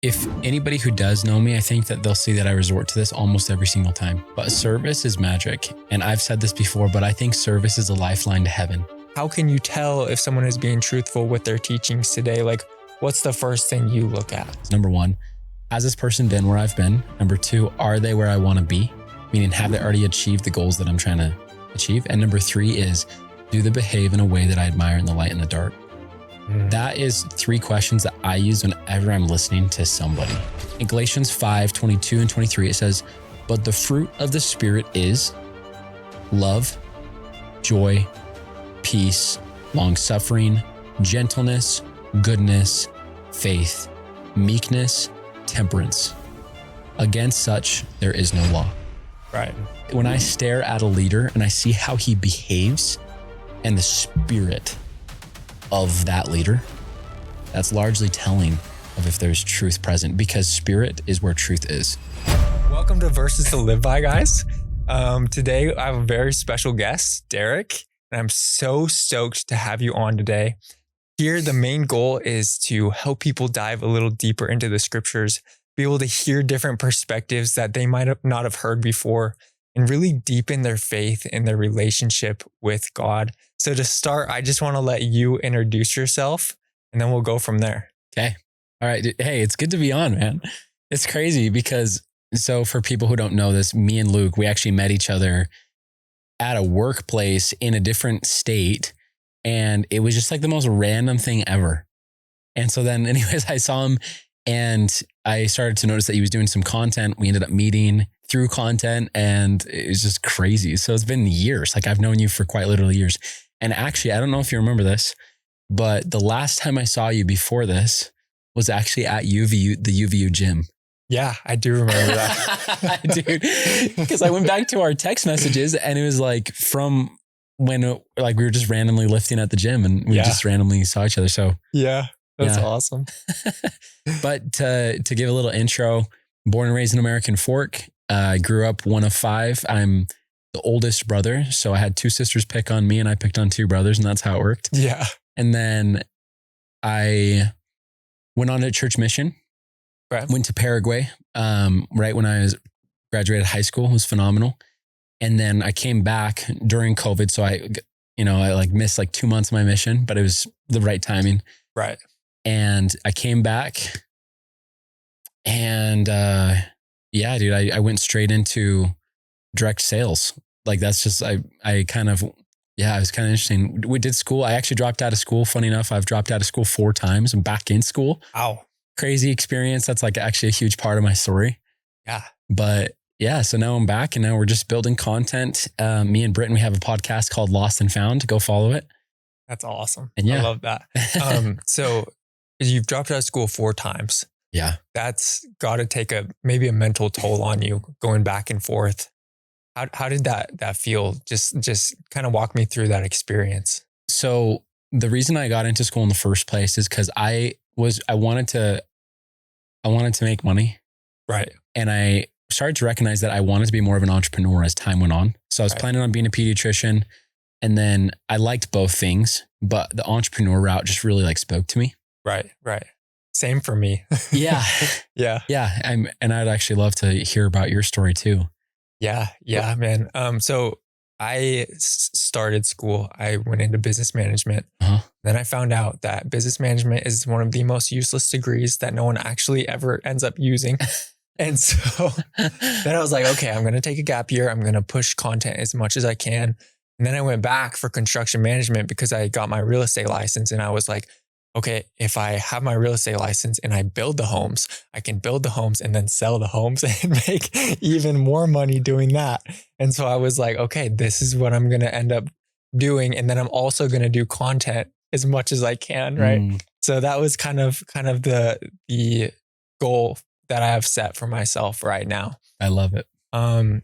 If anybody who does know me, I think that they'll see that I resort to this almost every single time. But service is magic. And I've said this before, but I think service is a lifeline to heaven. How can you tell if someone is being truthful with their teachings today? Like, what's the first thing you look at? Number one, has this person been where I've been? Number two, are they where I want to be? Meaning, have they already achieved the goals that I'm trying to achieve? And number three is, do they behave in a way that I admire in the light and the dark? That is three questions that I use whenever I'm listening to somebody. In Galatians 5:22 and 23, it says, but the fruit of the Spirit is love, joy, peace, long-suffering, gentleness, goodness, faith, meekness, temperance. Against such, there is no law. Right. When I stare at a leader and I see how he behaves and the spirit of that leader, that's largely telling of if there's truth present, because spirit is where truth is. Welcome to Verses to Live By, guys. Today, I have a very special guest, Derek, and I'm so stoked to have you on today. Here, the main goal is to help people dive a little deeper into the scriptures, be able to hear different perspectives that they might not have heard before, and really deepen their faith and their relationship with God. So to start, I just want to let you introduce yourself, and then we'll go from there. Okay. All right. Hey, it's good to be on, man. It's crazy because, so for people who don't know this, me and Luke, we actually met each other at a workplace in a different state. And it was just like the most random thing ever. And so then anyways, I saw him and I started to notice that he was doing some content. We ended up meeting through content and it was just crazy. So it's been years. Like I've known you for quite literally years. And actually, I don't know if you remember this, but the last time I saw you before this was actually at UVU, the UVU gym. Yeah, I do remember that. Dude, because I went back to our text messages and it was like from when like we were just randomly lifting at the gym and we just randomly saw each other. So yeah, that's awesome. But to give a little intro, born and raised in American Fork, grew up one of five. I'm the oldest brother. So I had two sisters pick on me and I picked on two brothers and that's how it worked. Yeah. And then I went on a church mission, went to Paraguay right when I graduated high school. It was phenomenal. And then I came back during COVID. So I like missed like 2 months of my mission, but it was the right timing. Right. And I came back and dude, I went straight into direct sales. Like that's just, it was kind of interesting. We did school. I actually dropped out of school. Funny enough, I've dropped out of school 4 times. I'm back in school. Wow. Crazy experience. That's like actually a huge part of my story. Yeah. But yeah, so now I'm back and now we're just building content. Me and Britton, we have a podcast called Lost and Found. Go follow it. That's awesome. And I love that. So you've dropped out of school 4 times. Yeah. That's got to take maybe a mental toll on you going back and forth. How did that feel? Just kind of walk me through that experience. So the reason I got into school in the first place is because I wanted to make money. Right. And I started to recognize that I wanted to be more of an entrepreneur as time went on. So I was planning on being a pediatrician and then I liked both things, but the entrepreneur route just really like spoke to me. Right. Right. Same for me. Yeah. Yeah. Yeah. And I'd actually love to hear about your story too. Yeah. Yeah, man. So I started school. I went into business management. Then I found out that business management is one of the most useless degrees that no one actually ever ends up using. And so then I was like, okay, I'm going to take a gap year. I'm going to push content as much as I can. And then I went back for construction management because I got my real estate license. And I was like, okay, if I have my real estate license and I build the homes, I can build the homes and then sell the homes and make even more money doing that. And so I was like, okay, this is what I'm going to end up doing. And then I'm also going to do content as much as I can. Right. So that was kind of the goal that I have set for myself right now. I love it.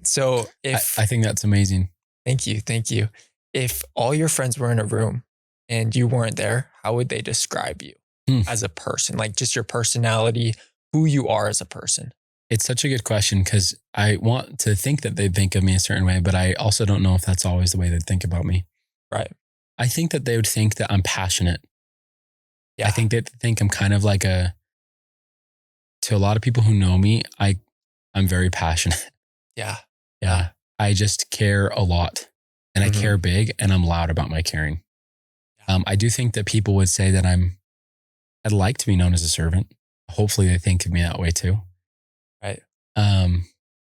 So if I think that's amazing. Thank you. If all your friends were in a room and you weren't there, how would they describe you as a person? Like just your personality, who you are as a person. It's such a good question because I want to think that they'd think of me a certain way, but I also don't know if that's always the way they'd think about me. Right. I think that they would think that I'm passionate. Yeah. I think they'd think I'm kind of like to a lot of people who know me, I'm very passionate. Yeah. Yeah. I just care a lot, and I care big, and I'm loud about my caring. I do think that people would say that I'd like to be known as a servant. Hopefully they think of me that way too. Right.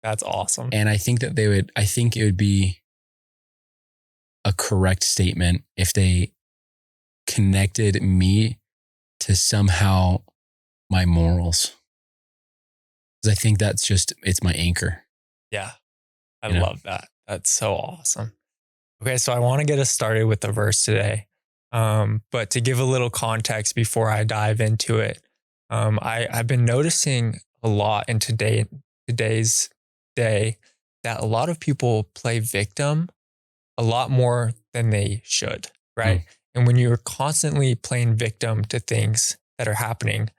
That's awesome. And I think that I think it would be a correct statement if they connected me to somehow my morals. Because I think it's my anchor. Yeah. I love that. That's so awesome. Okay. So I want to get us started with the verse today. But to give a little context before I dive into it, I've been noticing a lot in today's day that a lot of people play victim a lot more than they should, right? And when you're constantly playing victim to things that are happening,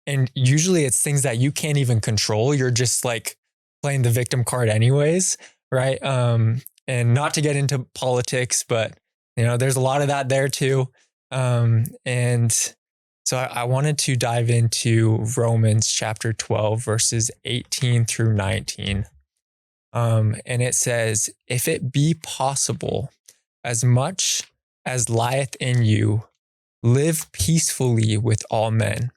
and usually it's things that you can't even control, you're just like playing the victim card anyways, right? And not to get into politics, but there's a lot of that there too. And so I wanted to dive into Romans chapter 12, verses 18 through 19. And it says, if it be possible, as much as lieth in you, live peacefully with all men.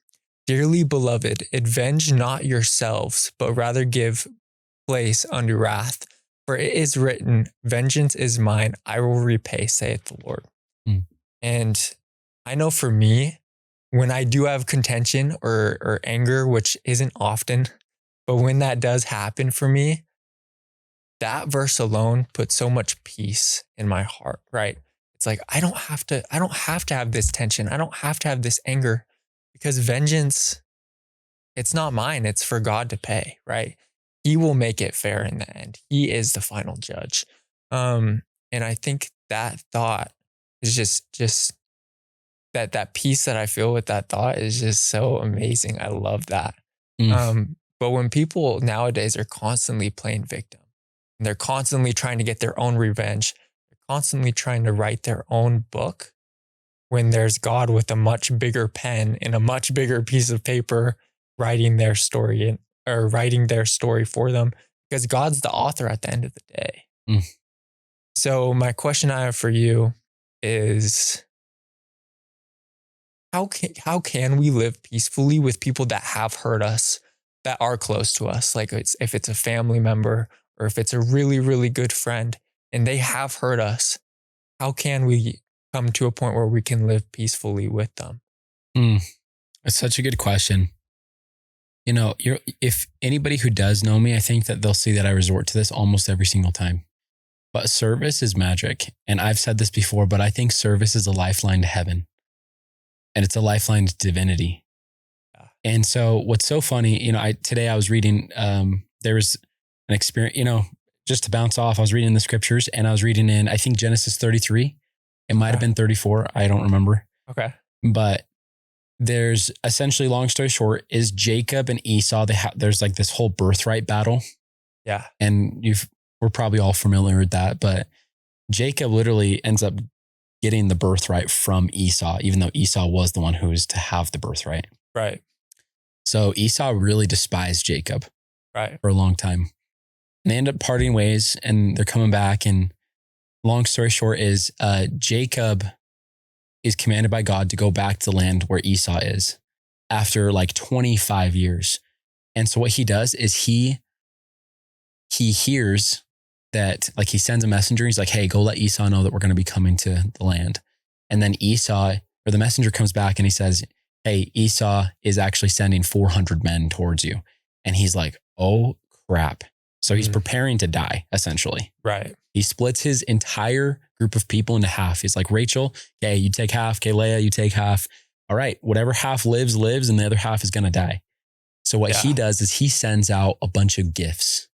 Dearly beloved, avenge not yourselves, but rather give place unto wrath. For it is written, vengeance is mine, I will repay, saith the Lord. And I know for me, when I do have contention or anger, which isn't often, but when that does happen for me, that verse alone puts so much peace in my heart, right? It's like, I don't have to have this tension. I don't have to have this anger, because vengeance, it's not mine. It's for God to pay, right? He will make it fair in the end. He is the final judge. And I think that thought is just that peace that I feel with that thought is just so amazing. I love that. But when people nowadays are constantly playing victim, and they're constantly trying to get their own revenge, they're constantly trying to write their own book, when there's God with a much bigger pen and a much bigger piece of paper writing their story for them, because God's the author at the end of the day. So my question I have for you is, how can we live peacefully with people that have hurt us, that are close to us? Like if it's a family member, or if it's a really, really good friend and they have hurt us, how can we come to a point where we can live peacefully with them? It's such a good question. If anybody who does know me, I think that they'll see that I resort to this almost every single time. But service is magic. And I've said this before, but I think service is a lifeline to heaven. And it's a lifeline to divinity. Yeah. And so what's so funny, today I was reading, there was an experience, just to bounce off, I was reading the scriptures, and I was reading in, I think, Genesis 33. It might have been 34. I don't remember. Okay. But there's essentially, long story short, is Jacob and Esau, there's like this whole birthright battle. Yeah. And we're probably all familiar with that, but Jacob literally ends up getting the birthright from Esau, even though Esau was the one who was to have the birthright. Right. So Esau really despised Jacob. Right. For a long time. And they end up parting ways, and they're coming back. And long story short is Jacob is commanded by God to go back to the land where Esau is after like 25 years. And so what he does is he hears that, like, he sends a messenger. He's like, hey, go let Esau know that we're going to be coming to the land. And then the messenger comes back and he says, hey, Esau is actually sending 400 men towards you. And he's like, oh crap. So he's preparing to die, essentially. Right. He splits his entire group of people into half. He's like, Rachel, okay, you take half. Okay, Leah, you take half. All right, whatever half lives, and the other half is going to die. So what he does is he sends out a bunch of gifts.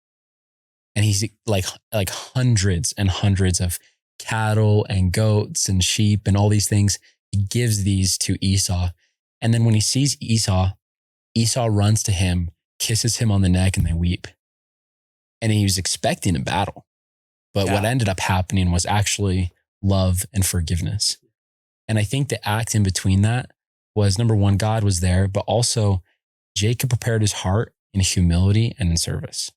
And he's like hundreds and hundreds of cattle and goats and sheep and all these things. He gives these to Esau. And then when he sees Esau runs to him, kisses him on the neck, and they weep. And he was expecting a battle. But what ended up happening was actually love and forgiveness. And I think the act in between that was, number one, God was there, but also Jacob prepared his heart in humility and in service.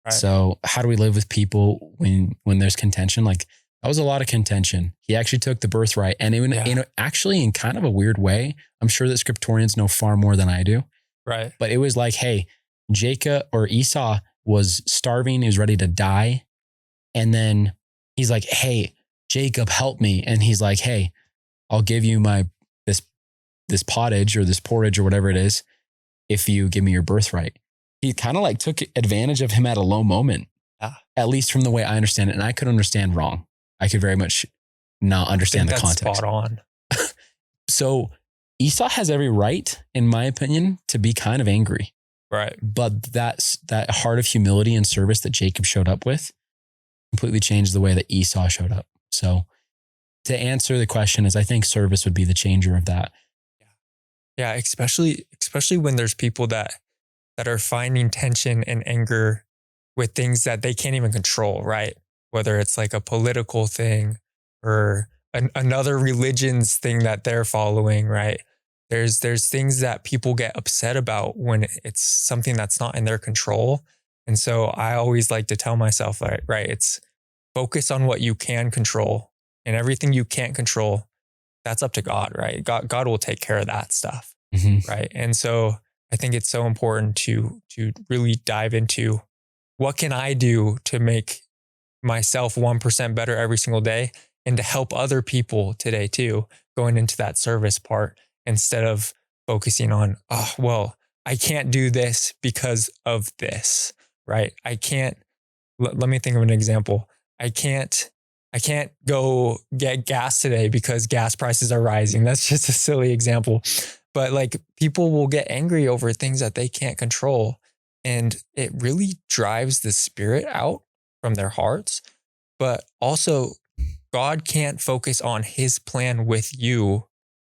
Right. So how do we live with people when there's contention? Like that was a lot of contention. He actually took the birthright, and actually in kind of a weird way. I'm sure that scriptorians know far more than I do. Right. But it was like, hey, Jacob or Esau was starving. He was ready to die. And then he's like, hey, Jacob, help me. And he's like, hey, I'll give you this pottage or this porridge or whatever it is if you give me your birthright. He kind of like took advantage of him at a low moment, at least from the way I understand it. And I could understand wrong. I could very much not understand the context. Spot on. So Esau has every right, in my opinion, to be kind of angry. Right. But that heart of humility and service that Jacob showed up with completely changed the way that Esau showed up. So to answer the question is, I think service would be the changer of that. Yeah, especially when there's people that are finding tension and anger with things that they can't even control, right? Whether it's like a political thing or another religion's thing that they're following, right? There's things that people get upset about when it's something that's not in their control. And so I always like to tell myself, right, it's focus on what you can control, and everything you can't control, that's up to God, right? God will take care of that stuff, right? And so I think it's so important to really dive into what can I do to make myself 1% better every single day, and to help other people today too, going into that service part instead of focusing on, oh, well, I can't do this because of this, right? I can't, let me think of an example. I can't go get gas today because gas prices are rising. That's just a silly example. But like people will get angry over things that they can't control. And it really drives the spirit out from their hearts. But also, God can't focus on his plan with you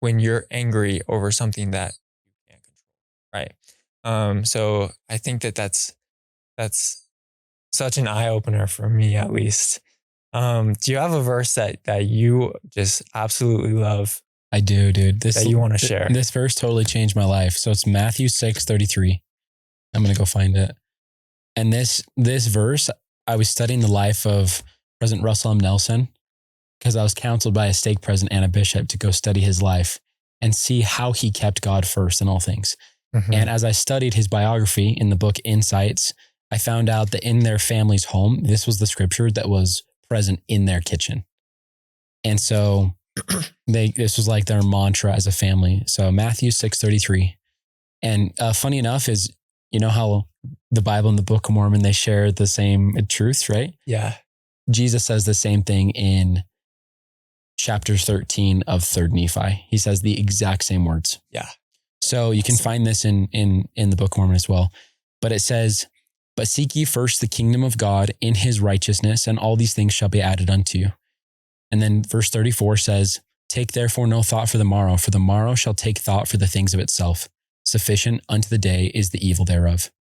when you're angry over something that you can't control, right? So I think that's such an eye-opener for me, at least. Do you have a verse that you just absolutely love? I do, dude. That you want to share? This verse totally changed my life. So it's Matthew 6:33. I'm going to go find it. And this verse, I was studying the life of President Russell M. Nelson because I was counseled by a stake president and a bishop to go study his life and see how he kept God first in all things. And as I studied his biography in the book Insights, I found out that in their family's home, this was the scripture that was present in their kitchen. And so this was like their mantra as a family. So Matthew 6:33. And funny enough is, you know how the Bible and the Book of Mormon, they share the same truths, right? Yeah. Jesus says the same thing in chapter 13 of 3rd Nephi. He says the exact same words. Yeah. So you can find this in the Book of Mormon as well. But it says, but seek ye first the kingdom of God in his righteousness, and all these things shall be added unto you. And then verse 34 says, take therefore no thought for the morrow shall take thought for the things of itself. Sufficient unto the day is the evil thereof.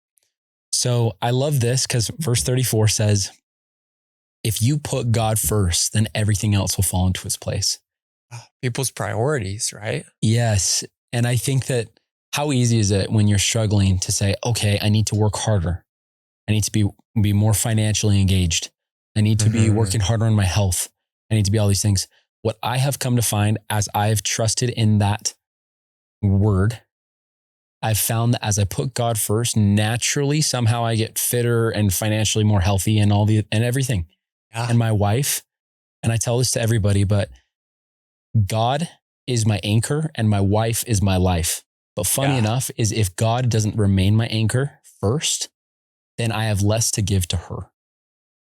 So I love this because verse 34 says, if you put God first, then everything else will fall into its place. People's priorities, right? Yes. And I think that how easy is it when you're struggling to say, okay, I need to work harder. I need to be more financially engaged. I need to be working harder on my health. I need to be all these things. What I have come to find as I've trusted in that word, I've found that as I put God first, naturally, somehow I get fitter and financially more healthy and everything. Yeah. And my wife, and I tell this to everybody, but God is my anchor and my wife is my life. But funny enough is if God doesn't remain my anchor first, then I have less to give to her.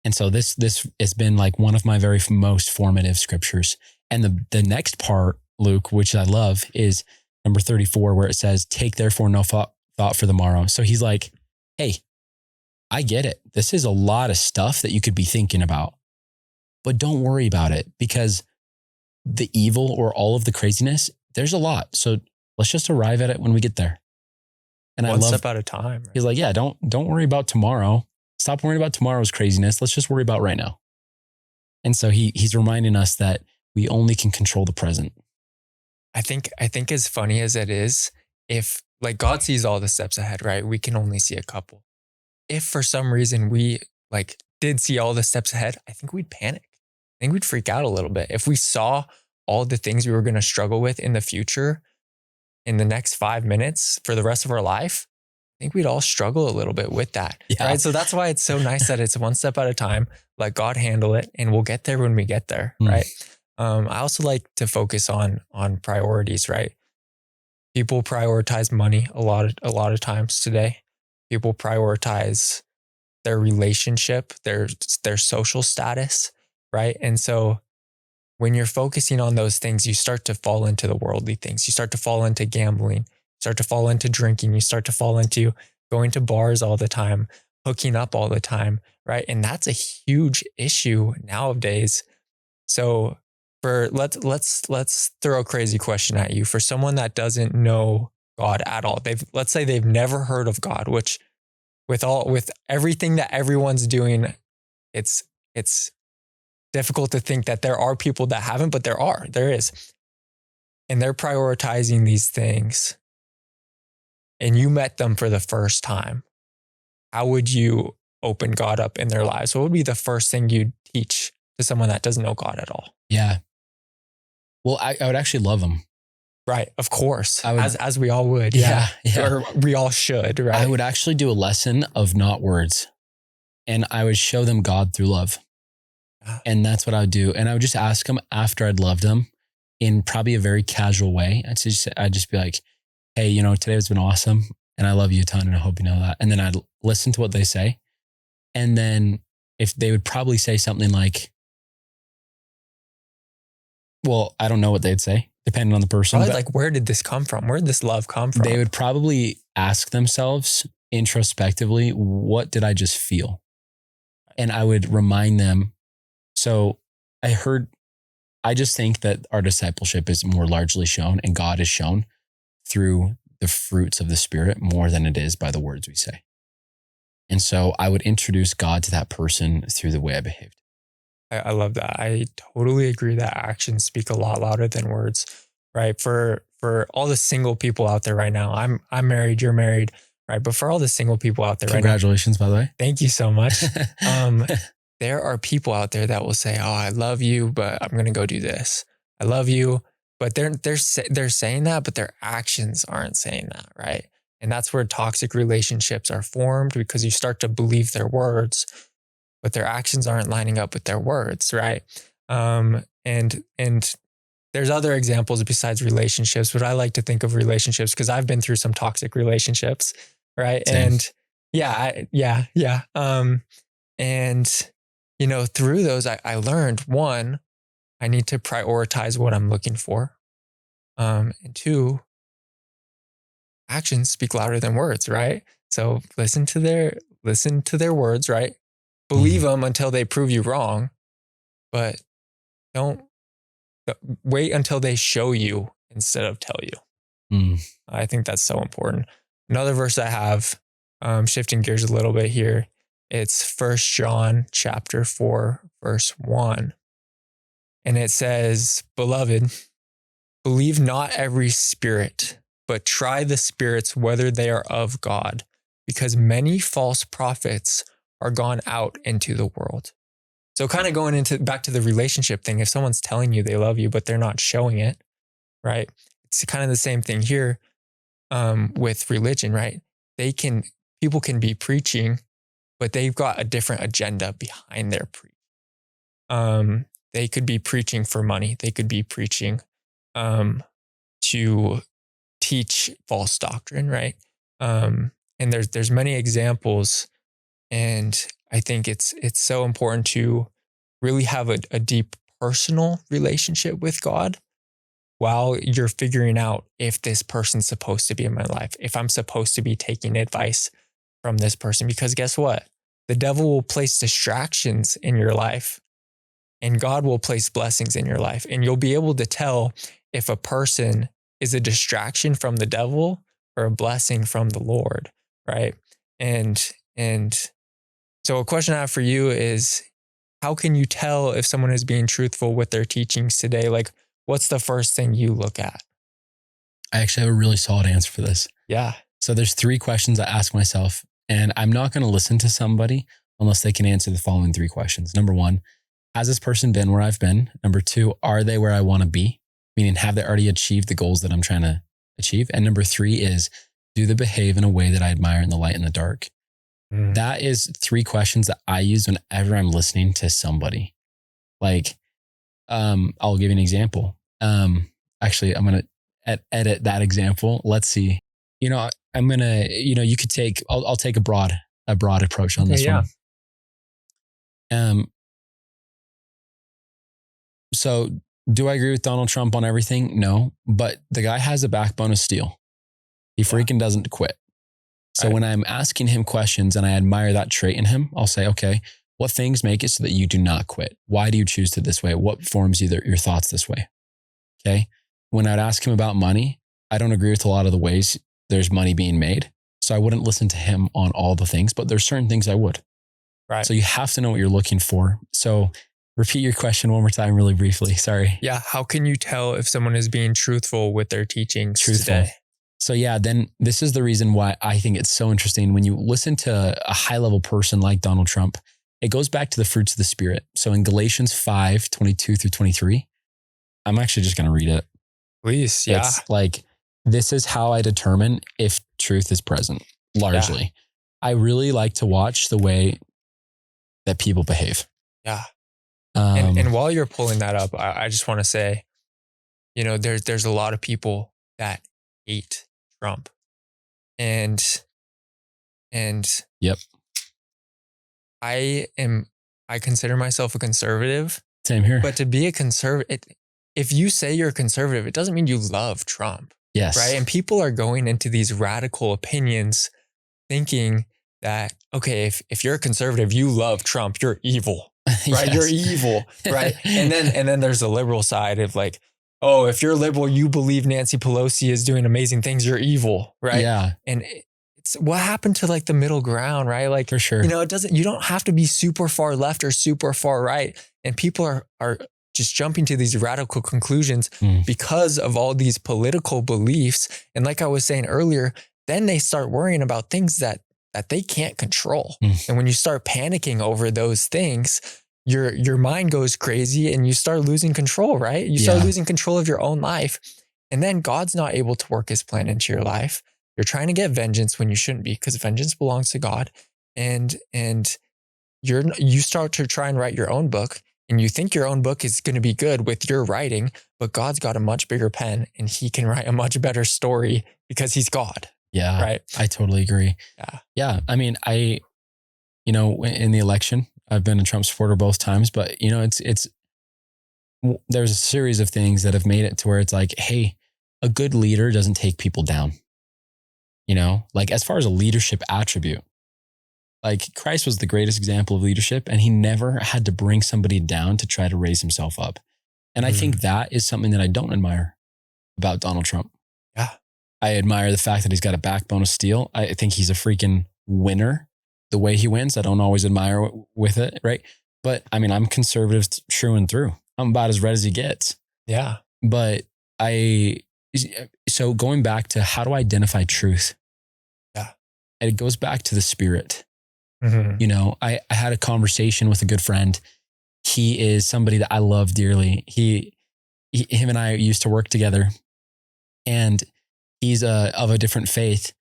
And so this has been like one of my very most formative scriptures. And the next part, Luke, which I love, is number 34, where it says, take therefore no thought for the morrow. So he's like, hey, I get it. This is a lot of stuff that you could be thinking about, but don't worry about it because the evil or all of the craziness, there's a lot. So let's just arrive at it when we get there. And one step at a time. Right? He's like, yeah, don't worry about tomorrow. Stop worrying about tomorrow's craziness. Let's just worry about right now. And so he's reminding us that we only can control the present. I think as funny as it is, if like God sees all the steps ahead, right? We can only see a couple. If for some reason we like did see all the steps ahead, I think we'd panic. I think we'd freak out a little bit. If we saw all the things we were going to struggle with in the future in the next 5 minutes for the rest of our life, I think we'd all struggle a little bit with that. Yeah. Right. So that's why it's so nice that it's one step at a time. Let God handle it, and we'll get there when we get there. Right. I also like to focus on priorities, right? People prioritize money a lot of times today. People prioritize their relationship, their social status, right? And so when you're focusing on those things, you start to fall into the worldly things. You start to fall into gambling, start to fall into drinking, you start to fall into going to bars all the time, hooking up all the time, right? And that's a huge issue nowadays. So let's throw a crazy question at you. For someone that doesn't know God at all, let's say they've never heard of God, which with everything that everyone's doing, it's difficult to think that there are people that haven't, but there is. And they're prioritizing these things. And you met them for the first time. How would you open God up in their lives? What would be the first thing you'd teach to someone that doesn't know God at all? Yeah. Well, I would actually love them. Right. Of course. As we all would. Yeah. Or we all should, right? I would actually do a lesson of not words, and I would show them God through love. And that's what I would do. And I would just ask them after I'd loved them in probably a very casual way. I'd just be like, hey, today has been awesome and I love you a ton and I hope you know that. And then I'd listen to what they say. And then if they would probably say something like, well, I don't know what they'd say, depending on the person. Probably like, where did this come from? Where did this love come from? They would probably ask themselves introspectively, what did I just feel? And I would remind them. So I just think that our discipleship is more largely shown, and God is shown through the fruits of the Spirit more than it is by the words we say. And so I would introduce God to that person through the way I behaved. I love that. I totally agree that actions speak a lot louder than words, right? For all the single people out there right now, I'm married, you're married, right? But for all the single people out there Congratulations, by the way. Thank you so much. There are people out there that will say, oh, I love you, but I'm going to go do this. I love you, but they're saying that, but their actions aren't saying that, right? And that's where toxic relationships are formed, because you start to believe their words, but their actions aren't lining up with their words, right? And there's other examples besides relationships, but I like to think of relationships because I've been through some toxic relationships, right? Same. And yeah. And through those, I learned, one, I need to prioritize what I'm looking for. And two, actions speak louder than words, right? So listen to their words, right? Believe them until they prove you wrong, but don't wait until they show you instead of tell you. I think that's so important. Another verse I have, shifting gears a little bit here, it's 1 John chapter 4, verse 1. And it says, "Beloved, believe not every spirit, but try the spirits whether they are of God, because many false prophets are gone out into the world." So kind of going back to the relationship thing, if someone's telling you they love you, but they're not showing it, right? It's kind of the same thing here with religion, right? People can be preaching, but they've got a different agenda behind their preaching. They could be preaching for money. They could be preaching to teach false doctrine, right? And there's many examples, and I think it's so important to really have a deep personal relationship with God while you're figuring out if this person's supposed to be in my life, if I'm supposed to be taking advice from this person. Because guess what? The devil will place distractions in your life, and God will place blessings in your life. And you'll be able to tell if a person is a distraction from the devil or a blessing from the Lord, right? And so a question I have for you is, how can you tell if someone is being truthful with their teachings today? Like, what's the first thing you look at? I actually have a really solid answer for this. Yeah. So there's 3 questions I ask myself, and I'm not going to listen to somebody unless they can answer the following 3 questions. Number 1, has this person been where I've been? Number 2, are they where I want to be? Meaning, have they already achieved the goals that I'm trying to achieve? And number 3 is, do they behave in a way that I admire in the light and the dark? That is 3 questions that I use whenever I'm listening to somebody. Like, I'll give you an example. Actually, I'm going to edit that example. Let's see. I'm going to, you could take, I'll take a broad approach on this one. So do I agree with Donald Trump on everything? No, but the guy has a backbone of steel. He freaking doesn't quit. So when I'm asking him questions and I admire that trait in him, I'll say, okay, what things make it so that you do not quit? Why do you choose to this way? What forms your thoughts this way? Okay. When I'd ask him about money, I don't agree with a lot of the ways there's money being made. So I wouldn't listen to him on all the things, but there's certain things I would. Right. So you have to know what you're looking for. So repeat your question one more time really briefly. Sorry. Yeah. How can you tell if someone is being truthful with their teachings today? So yeah, then this is the reason why I think it's so interesting. When you listen to a high level person like Donald Trump, it goes back to the fruits of the Spirit. So in Galatians 5:22-23, I'm actually just going to read it. Please. Yeah. It's like, this is how I determine if truth is present, largely. Yeah. I really like to watch the way that people behave. Yeah. And while you're pulling that up, I just want to say, there's a lot of people that hate Trump. And yep. I consider myself a conservative. Same here. But to be a conservative, if you say you're a conservative, it doesn't mean you love Trump. Yes. Right. And people are going into these radical opinions thinking that, okay, if you're a conservative, you love Trump, you're evil. Right. Yes. You're evil. Right. and then there's the liberal side of like, oh, if you're liberal, you believe Nancy Pelosi is doing amazing things, you're evil. Right. Yeah. And it's what happened to like the middle ground, right? Like, for sure. You don't have to be super far left or super far right. And people are just jumping to these radical conclusions because of all these political beliefs. And like I was saying earlier, then they start worrying about things that they can't control. And when you start panicking over those things, your mind goes crazy and you start losing control, right? You start losing control of your own life. And then God's not able to work his plan into your life. You're trying to get vengeance when you shouldn't be, because vengeance belongs to God. And you start to try and write your own book, and you think your own book is going to be good with your writing, but God's got a much bigger pen and he can write a much better story because he's God. Yeah. Right. I totally agree. Yeah. Yeah. I mean, in the election, I've been a Trump supporter both times, but there's a series of things that have made it to where it's like, hey, a good leader doesn't take people down. Like as far as a leadership attribute, like Christ was the greatest example of leadership, and he never had to bring somebody down to try to raise himself up. And I think that is something that I don't admire about Donald Trump. Yeah. I admire the fact that he's got a backbone of steel. I think he's a freaking winner. The way he wins, I don't always admire with it, right? But I mean, I'm conservative through and through. I'm about as red as he gets. Yeah. But so going back to how to identify truth. Yeah. And it goes back to the Spirit. Mm-hmm. I had a conversation with a good friend. He is somebody that I love dearly. Him and I used to work together, and he's of a different faith.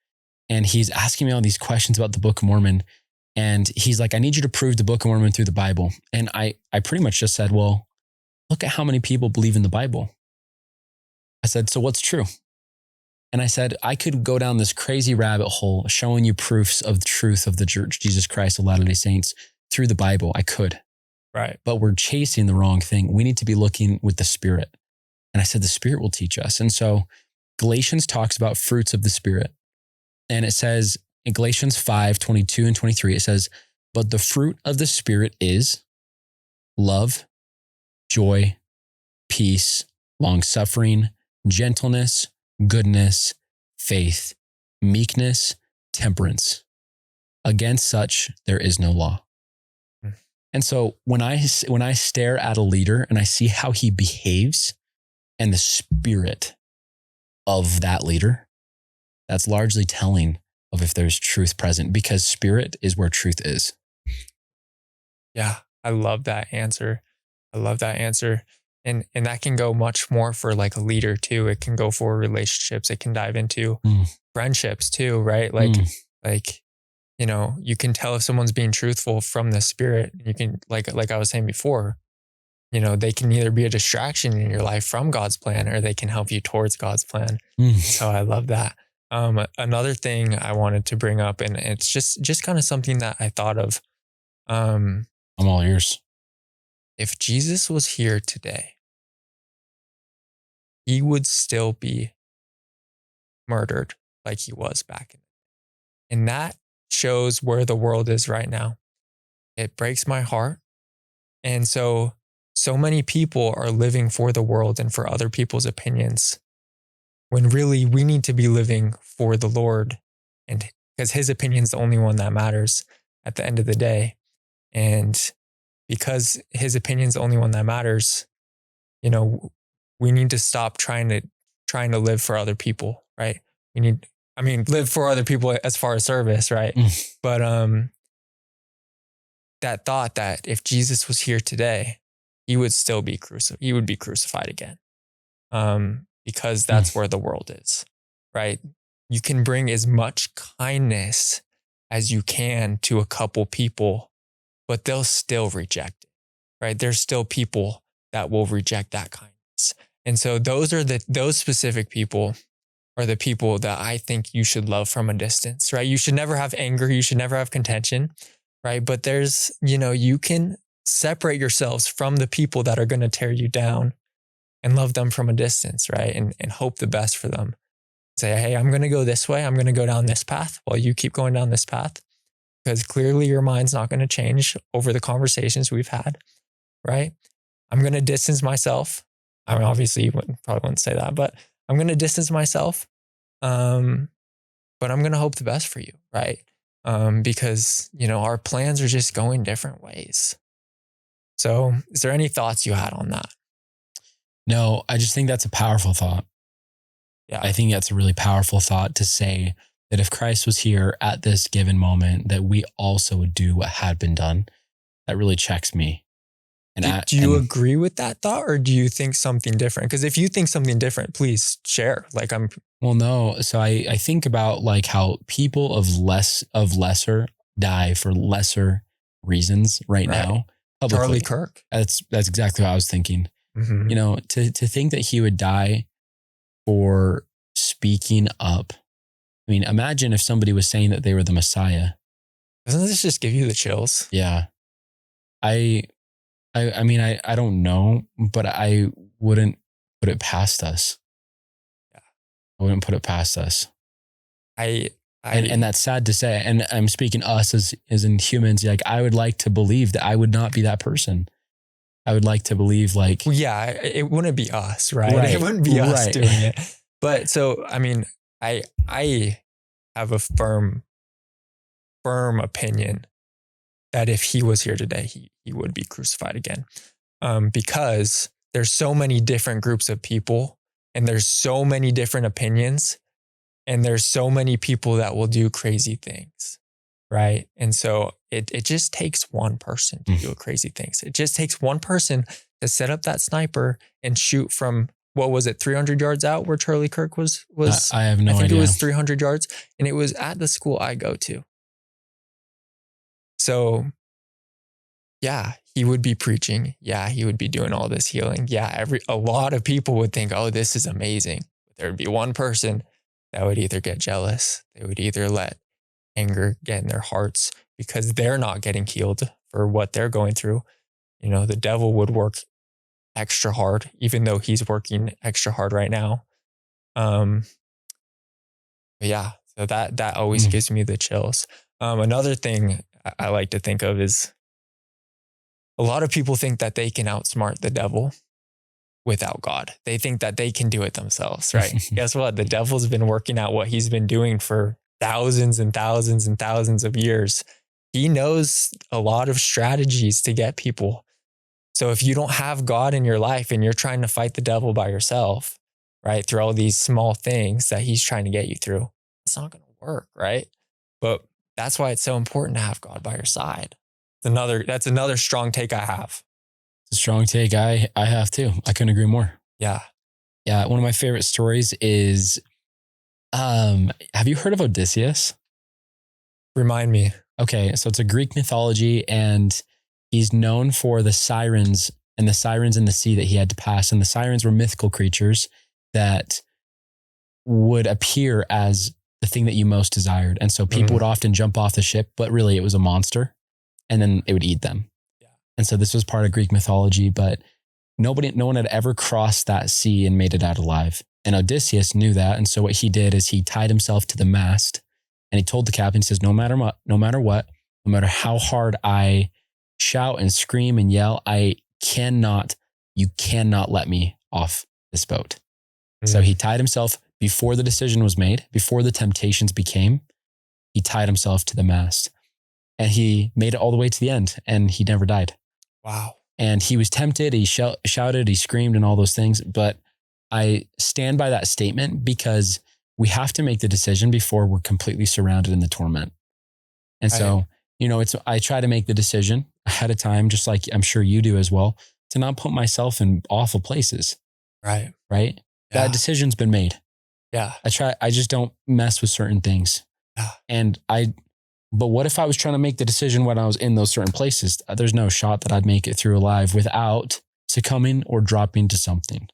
And he's asking me all these questions about the Book of Mormon. And he's like, I need you to prove the Book of Mormon through the Bible. And I pretty much just said, well, look at how many people believe in the Bible. I said, so what's true? And I said, I could go down this crazy rabbit hole showing you proofs of the truth of the Church Jesus Christ of Latter-day Saints through the Bible. I could. Right. But we're chasing the wrong thing. We need to be looking with the Spirit. And I said, the Spirit will teach us. And so Galatians talks about fruits of the Spirit. And it says in Galatians 5:22-23, it says, but the fruit of the Spirit is love, joy, peace, long-suffering, gentleness, goodness, faith, meekness, temperance. Against such, there is no law. And so when I stare at a leader and I see how he behaves and the spirit of that leader, that's largely telling of if there's truth present, because spirit is where truth is. Yeah, I love that answer. I love that answer. And that can go much more for like a leader too. It can go for relationships. It can dive into friendships too, right? Like, you know, you can tell if someone's being truthful from the spirit. You can, like I was saying before, you know, they can either be a distraction in your life from God's plan, or they can help you towards God's plan. So I love that. Another thing I wanted to bring up, and it's just kind of something that I thought of. I'm all ears. If Jesus was here today, he would still be murdered like he was back in. And that shows where the world is right now. It breaks my heart. And so many people are living for the world and for other people's opinions, when really we need to be living for the Lord, and because his opinion is the only one that matters at the end of the day. And because his opinion is the only one that matters, you know, we need to stop trying to live for other people, right? Live for other people as far as service, right? But that thought that if Jesus was here today, he would still be crucified. He would be crucified again, because that's where the world is, right? You can bring as much kindness as you can to a couple people, but they'll still reject it, right? There's still people that will reject that kindness. And so those specific people are the people that I think you should love from a distance, right? You should never have anger. You should never have contention, right? But there's, you know, you can separate yourselves from the people that are going to tear you down and love them from a distance, right? And hope the best for them. Say, hey, I'm going to go this way. I'm going to go down this path while you keep going down this path, because clearly your mind's not going to change over the conversations we've had, right? I'm going to distance myself. I mean, obviously you probably wouldn't say that, but I'm going to distance myself. But I'm going to hope the best for you, right? Because, you know, our plans are just going different ways. So is there any thoughts you had on that? No, I just think that's a powerful thought. Yeah. I think that's a really powerful thought, to say that if Christ was here at this given moment, that we also would do what had been done. That really checks me. And do you agree with that thought, or do you think something different? Because if you think something different, please share. Well, no. So I think about like how people of lesser die for lesser reasons right now. Publicly. Charlie Kirk. That's exactly what I was thinking. Mm-hmm. You know, to think that he would die for speaking up. I mean, imagine if somebody was saying that they were the Messiah. Doesn't this just give you the chills? Yeah. I mean, I don't know, but I wouldn't put it past us. Yeah. I wouldn't put it past us. And that's sad to say. And I'm speaking us as in humans. Like, I would like to believe that I would not be that person. I would like to believe like, well, yeah, it wouldn't be us, right? It wouldn't be us doing it. But so, I mean, I have a firm opinion that if he was here today, he would be crucified again. Because there's so many different groups of people, and there's so many different opinions, and there's so many people that will do crazy things, right? And so it just takes one person to do crazy things. It just takes one person to set up that sniper and shoot from, what was it, 300 yards out where Charlie Kirk was? I have no idea. I think it was 300 yards, and it was at the school I go to. So yeah, he would be preaching. Yeah, he would be doing all this healing. Yeah, a lot of people would think, oh, this is amazing. But there would be one person that would either get jealous. They would either let anger get in their hearts because they're not getting healed for what they're going through. You know, the devil would work extra hard, even though he's working extra hard right now. But yeah, so that always gives me the chills. Another thing I like to think of is, a lot of people think that they can outsmart the devil without God. They think that they can do it themselves, right? Guess what? The devil's been working out what he's been doing for thousands and thousands and thousands of years. He knows a lot of strategies to get people. So if you don't have God in your life and you're trying to fight the devil by yourself, right, through all these small things that he's trying to get you through, it's not going to work. Right. But that's why it's so important to have God by your side. That's another strong take I have. It's a strong take. I have too. I couldn't agree more. Yeah. Yeah. One of my favorite stories is, have you heard of Odysseus? Remind me. Okay. So it's a Greek mythology, and he's known for the sirens and the sirens in the sea that he had to pass. And the sirens were mythical creatures that would appear as the thing that you most desired. And so people would often jump off the ship, but really it was a monster, and then it would eat them. Yeah. And so this was part of Greek mythology, but no one had ever crossed that sea and made it out alive. And Odysseus knew that. And so what he did is he tied himself to the mast, and he told the captain, he says, no matter what, no matter how hard I shout and scream and yell, you cannot let me off this boat. So he tied himself before the decision was made, before the temptations became, he tied himself to the mast, and he made it all the way to the end, and he never died. Wow. And he was tempted. He shouted, he screamed and all those things. But I stand by that statement because we have to make the decision before we're completely surrounded in the torment. And so, I try to make the decision ahead of time, just like I'm sure you do as well, to not put myself in awful places. Right. Right. Yeah. That decision's been made. Yeah. I just don't mess with certain things. Yeah. But what if I was trying to make the decision when I was in those certain places? There's no shot that I'd make it through alive without succumbing or dropping to something.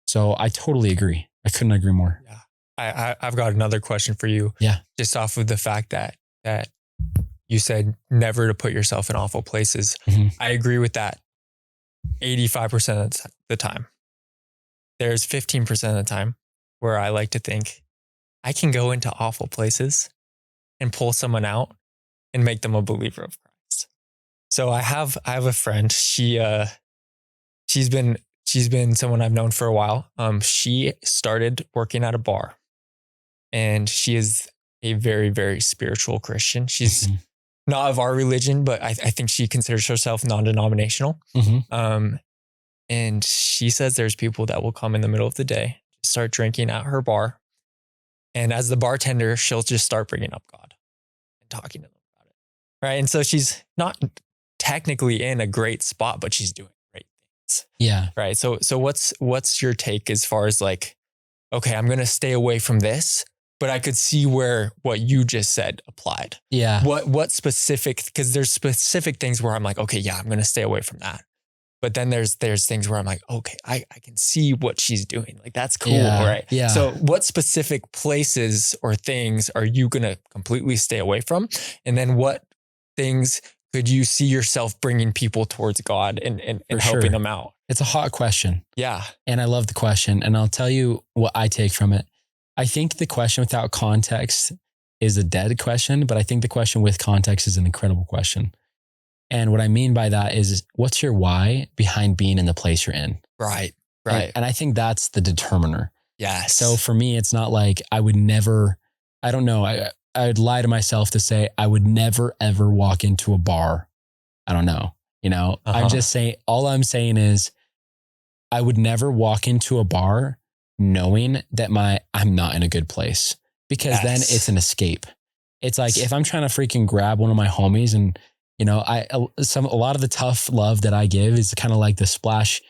So I totally agree. I couldn't agree more. Yeah. I've got another question for you. Yeah. Just off of the fact that you said never to put yourself in awful places. Mm-hmm. I agree with that 85% of the time. There's 15% of the time where I like to think I can go into awful places and pull someone out and make them a believer of Christ. So I have a friend. She's been someone I've known for a while. She started working at a bar, and she is a very, very spiritual Christian. She's not of our religion, but I think she considers herself non-denominational. Mm-hmm. And she says there's people that will come in the middle of the day, start drinking at her bar. And as the bartender, she'll just start bringing up God and talking to them about it. Right. And so she's not technically in a great spot, but she's doing great things. Yeah. Right. So what's your take as far as like, okay, I'm going to stay away from this, but I could see where what you just said applied. Yeah. What specific, because there's specific things where I'm like, okay, yeah, I'm going to stay away from that. But then there's things where I'm like, okay, I can see what she's doing. Like, that's cool, right? Yeah. So what specific places or things are you going to completely stay away from? And then what things could you see yourself bringing people towards God and helping them out? It's a hot question. Yeah. And I love the question. And I'll tell you what I take from it. I think the question without context is a dead question, but I think the question with context is an incredible question. And what I mean by that is, what's your why behind being in the place you're in? Right. And I think that's the determiner. Yes. So for me, it's not like I would never, I don't know. I would lie to myself to say I would never, ever walk into a bar. I don't know. I'm just saying, all I'm saying is I would never walk into a bar knowing that I'm not in a good place, because then it's an escape. It's like, if I'm trying to freaking grab one of my homies and, a lot of the tough love that I give is kind of like the splash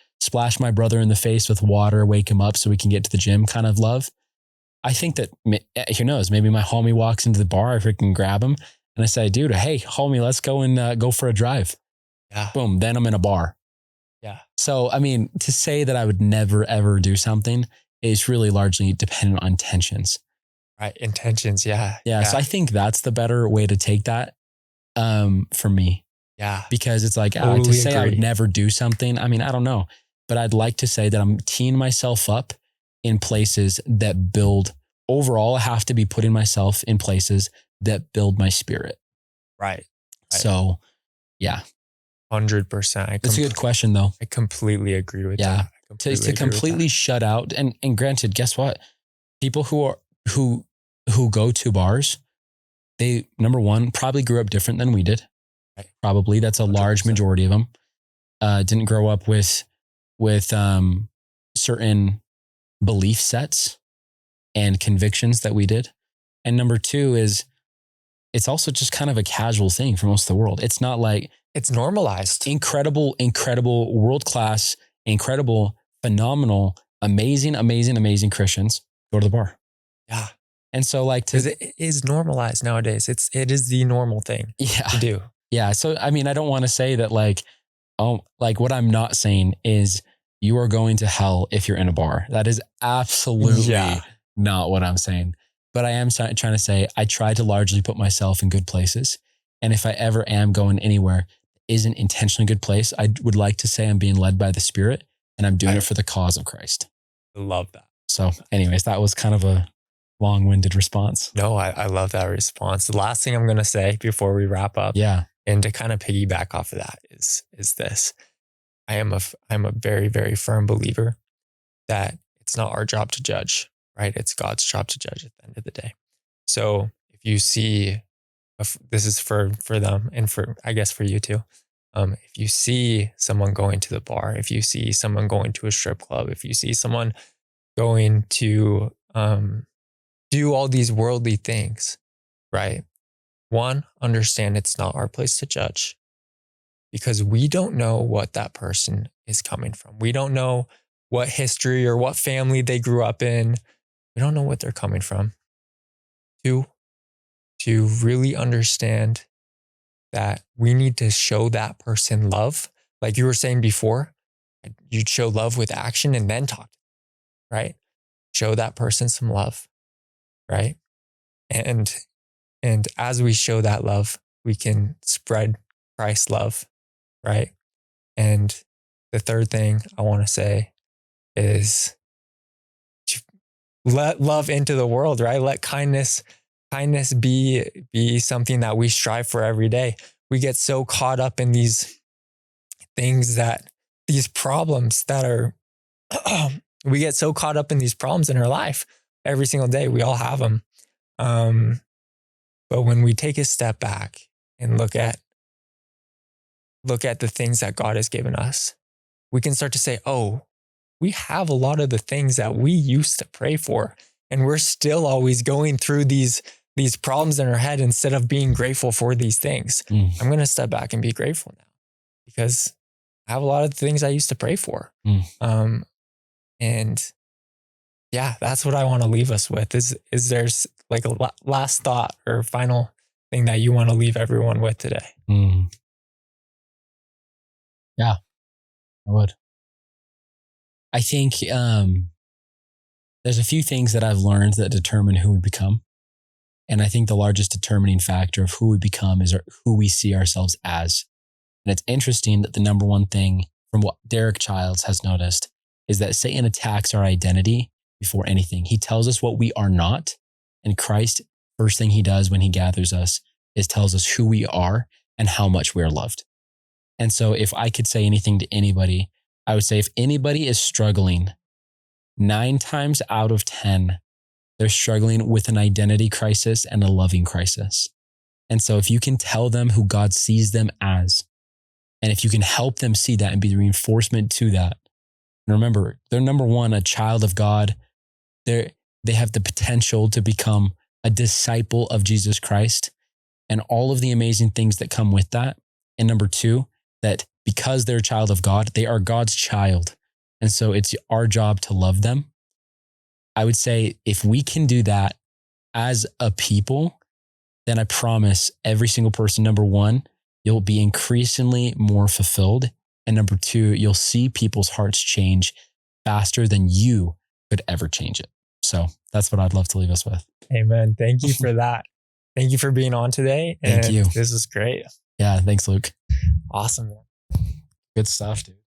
my brother in the face with water, wake him up so we can get to the gym kind of love. I think that, who knows, maybe my homie walks into the bar, I freaking grab him and I say, dude, hey, homie, let's go and go for a drive. Yeah. Boom. Then I'm in a bar. Yeah. So, I mean, to say that I would never, ever do something is really largely dependent on intentions. Right. Intentions. Yeah. Yeah. So I think that's the better way to take that. For me. Yeah. Because it's like, to say I would never do something. I mean, I don't know, but I'd like to say that I'm teeing myself up in places that build. Overall, I have to be putting myself in places that build my spirit. Right. So, yeah. 100%. That's a good question though. I completely agree with that. To completely shut out. And granted, guess what? People who go to bars, they, number one, probably grew up different than we did. Right. Probably. That's a 100%. Large majority of them. Didn't grow up with certain belief sets and convictions that we did. And number two is it's also just kind of a casual thing for most of the world. It's not like it's normalized. Incredible, world-class, incredible, phenomenal, amazing Christians go to the bar. Yeah. And so like because it is normalized nowadays. It is the normal thing to do. Yeah. So, I mean, I don't want to say that like what I'm not saying is you are going to hell if you're in a bar. That is absolutely not what I'm saying. But I am trying to say I try to largely put myself in good places. And if I ever am going anywhere that isn't intentionally a good place, I would like to say I'm being led by the Spirit and I'm doing it for the cause of Christ. I love that. So anyways, that was kind of a long-winded response. No, I love that response. The last thing I'm going to say before we wrap up, and to kind of piggyback off of that is this. I'm a very, very firm believer that it's not our job to judge, right? It's God's job to judge at the end of the day. So if you see, this is for them and for, I guess for you too. If you see someone going to the bar, if you see someone going to a strip club, if you see someone going to do all these worldly things, right? One, understand it's not our place to judge because we don't know what that person is coming from. We don't know what history or what family they grew up in. We don't know what they're coming from. Two, to really understand that we need to show that person love. Like you were saying before, you'd show love with action and then talk, right? Show that person some love. Right. And as we show that love, we can spread Christ's love. Right. And the third thing I want to say is to let love into the world, right? Let kindness be something that we strive for every day. We get so caught up in these things these problems that are, we get so caught up in these problems in our life. Every single day, we all have them. But when we take a step back and look at the things that God has given us, we can start to say, oh, we have a lot of the things that we used to pray for. And we're still always going through these problems in our head instead of being grateful for these things. I'm going to step back and be grateful now because I have a lot of the things I used to pray for. And yeah, that's what I want to leave us with. Is there's like a last thought or final thing that you want to leave everyone with today? Yeah, I would. I think there's a few things that I've learned that determine who we become. And I think the largest determining factor of who we become is who we see ourselves as. And it's interesting that the number one thing from what Derek Childs has noticed is that Satan attacks our identity before anything. He tells us what we are not. And Christ, first thing he does when he gathers us is tells us who we are and how much we are loved. And so if I could say anything to anybody, I would say if anybody is struggling, 9 times out of 10, they're struggling with an identity crisis and a loving crisis. And so if you can tell them who God sees them as, and if you can help them see that and be the reinforcement to that, and remember, they're number one, a child of God. They have the potential to become a disciple of Jesus Christ and all of the amazing things that come with that. And number two, that because they're a child of God, they are God's child. And so it's our job to love them. I would say if we can do that as a people, then I promise every single person, number one, you'll be increasingly more fulfilled. And number two, you'll see people's hearts change faster than you could ever change it. So that's what I'd love to leave us with. Amen. Thank you for that. Thank you for being on today. Thank you. This was great. Yeah. Thanks, Luke. Awesome. Good stuff, dude.